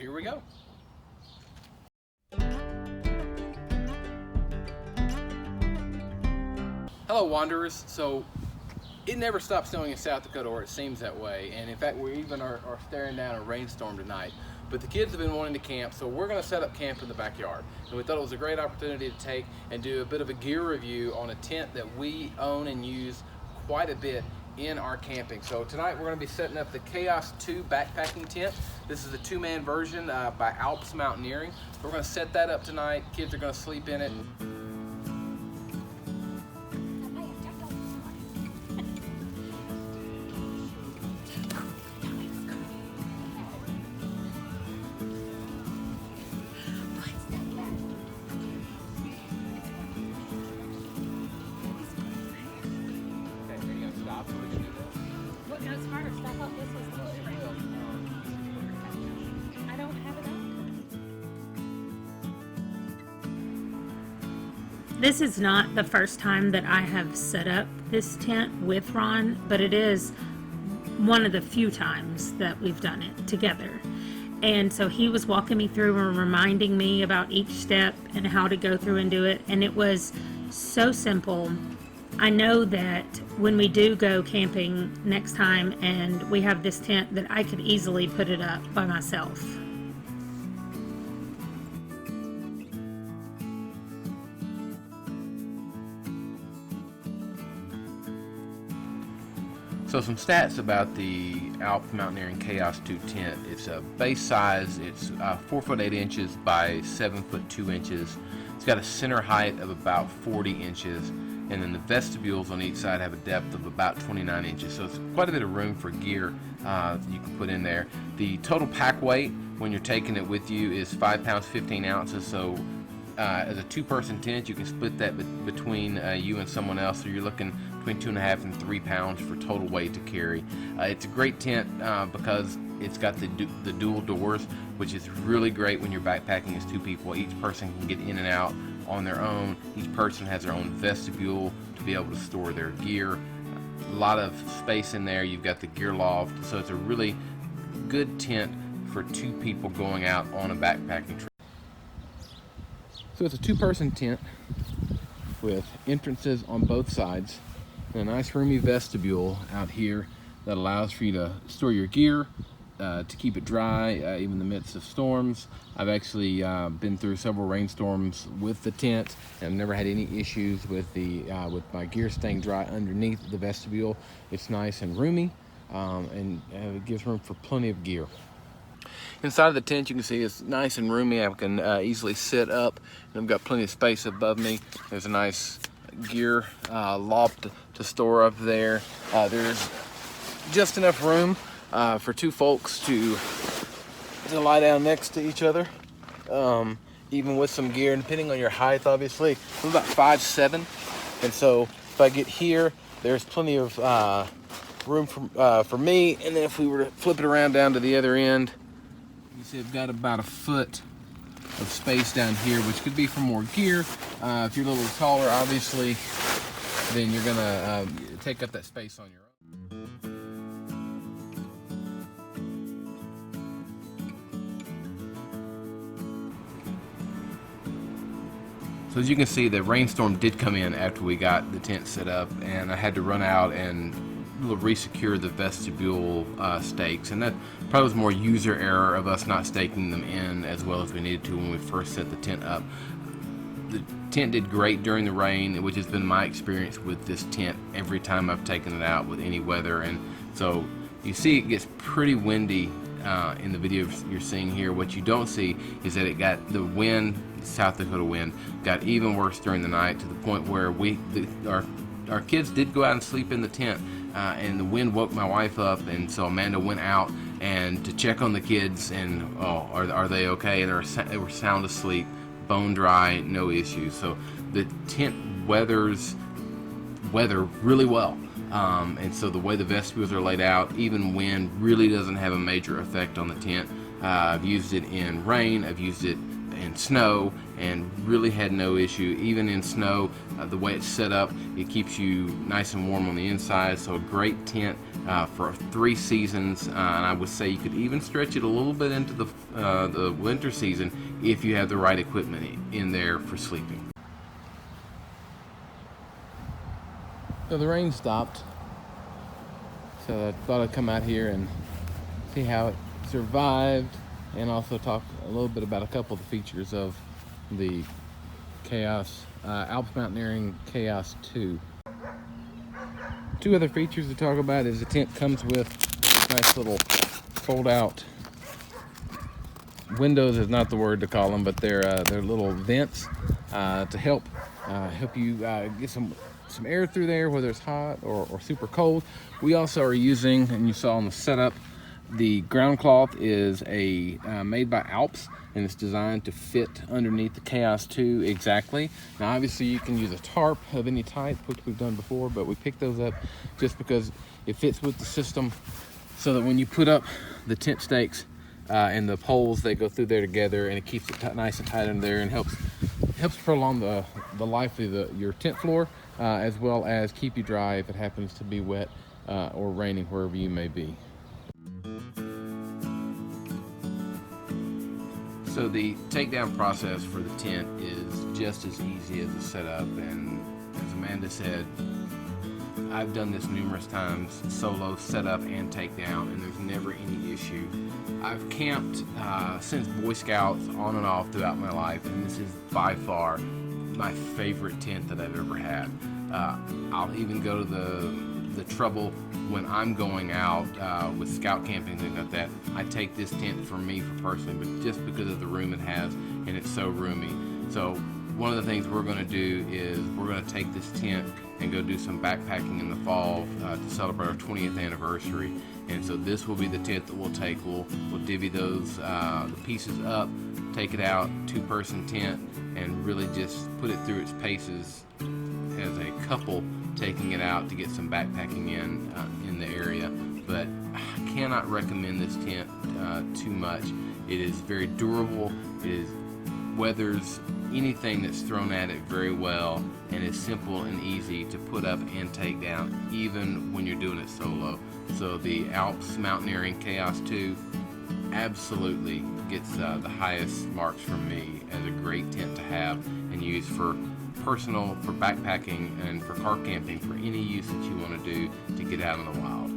here we go. Hello wanderers. So it never stops snowing in South Dakota, or it seems that way, and in fact we even are staring down a rainstorm tonight. But the kids have been wanting to camp, so we're going to set up camp in the backyard. And we thought it was a great opportunity to take and do a bit of a gear review on a tent that we own and use quite a bit in our camping. So tonight we're going to be setting up the Chaos 2 backpacking tent. This is the 2-man version by Alps Mountaineering. We're going to set that up tonight. Kids are going to sleep in it. It's harder stuff up. This is I don't have it on. This is not the first time that I have set up this tent with Ron, but it is one of the few times that we've done it together. And so he was walking me through and reminding me about each step and how to go through and do it. And it was so simple. I know that when we do go camping next time and we have this tent, that I could easily put it up by myself. So some stats about the Alps Mountaineering Chaos 2 tent. It's a base size, it's 4 foot 8 inches by 7 foot 2 inches. It's got a center height of about 40 inches. And then the vestibules on each side have a depth of about 29 inches. So it's quite a bit of room for gear you can put in there. The total pack weight when you're taking it with you is 5 pounds 15 ounces. So as a 2-person tent, you can split that between you and someone else. So you're looking between 2.5 and 3 pounds for total weight to carry. It's a great tent because it's got the dual doors, which is really great when you're backpacking as 2 people. Each person can get in and out on their own. Each person has their own vestibule to be able to store their gear. A lot of space in there. You've got the gear loft, so it's a really good tent for 2 people going out on a backpacking trip. So it's a 2-person tent with entrances on both sides and a nice roomy vestibule out here that allows for you to store your gear, to keep it dry, even in the midst of storms. I've actually been through several rainstorms with the tent, and I've never had any issues with with my gear staying dry underneath the vestibule. It's nice and roomy, and it gives room for plenty of gear. Inside of the tent, you can see it's nice and roomy. I can easily sit up, and I've got plenty of space above me. There's a nice gear loft to store up there. There's just enough room for 2 folks to lie down next to each other, even with some gear, and depending on your height, obviously. I'm about 5'7", and so if I get here, there's plenty of room for me. And then if we were to flip it around down to the other end, you see I've got about a foot of space down here, which could be for more gear. If you're a little taller, obviously, then you're gonna take up that space on your own. So as you can see, the rainstorm did come in after we got the tent set up, and I had to run out and re-secure the vestibule stakes, and that probably was more user error of us not staking them in as well as we needed to when we first set the tent up. The tent did great during the rain, which has been my experience with this tent every time I've taken it out with any weather. And so you see it gets pretty windy in the video you're seeing here. What you don't see is that it got the wind, South Dakota wind, got even worse during the night, to the point where our kids did go out and sleep in the tent, and the wind woke my wife up, and so Amanda went out and to check on the kids, and are they okay? And they were sound asleep, bone dry, no issues. So the tent weathers weather really well. And so the way the vestibules are laid out, even wind really doesn't have a major effect on the tent. I've used it in rain, I've used it in snow and really had no issue. Even in snow, the way it's set up, it keeps you nice and warm on the inside. So a great tent for 3 seasons, and I would say you could even stretch it a little bit into the winter season if you have the right equipment in there for sleeping. So the rain stopped, so I thought I'd come out here and see how it survived, and also talk a little bit about a couple of the features of the Alps Mountaineering Chaos 2. 2 other features to talk about is the tent comes with nice little fold-out windows. Is not the word to call them, but they're little vents to help you get some air through there, whether it's hot or super cold. We also are using, and you saw on the setup, the ground cloth is made by Alps, and it's designed to fit underneath the Chaos 2 exactly. Now obviously you can use a tarp of any type, which we've done before, but we picked those up just because it fits with the system, so that when you put up the tent stakes and the poles, they go through there together, and it keeps it nice and tight in there, and helps prolong the life of your tent floor, as well as keep you dry if it happens to be wet or raining wherever you may be. So the takedown process for the tent is just as easy as the setup, and as Amanda said, I've done this numerous times, solo, setup, and takedown, and there's never any issue. I've camped since Boy Scouts on and off throughout my life, and this is by far my favorite tent that I've ever had. I'll even go to the trouble when I'm going out with scout camping, things like that. I take this tent for me personally, but just because of the room it has, and it's so roomy. So one of the things we're going to do is we're going to take this tent and go do some backpacking in the fall to celebrate our 20th anniversary. And so this will be the tent that we'll take. We'll divvy those the pieces up, take it out, 2-person tent, and really just put it through its paces as a couple, taking it out to get some backpacking in the area. But I cannot recommend this tent too much. It is very durable. It weathers anything that's thrown at it very well, and it's simple and easy to put up and take down, even when you're doing it solo. So the Alps Mountaineering Chaos 2 absolutely gets the highest marks from me as a great tent to have and use for personal, for backpacking, and for car camping, for any use that you want to do to get out in the wild.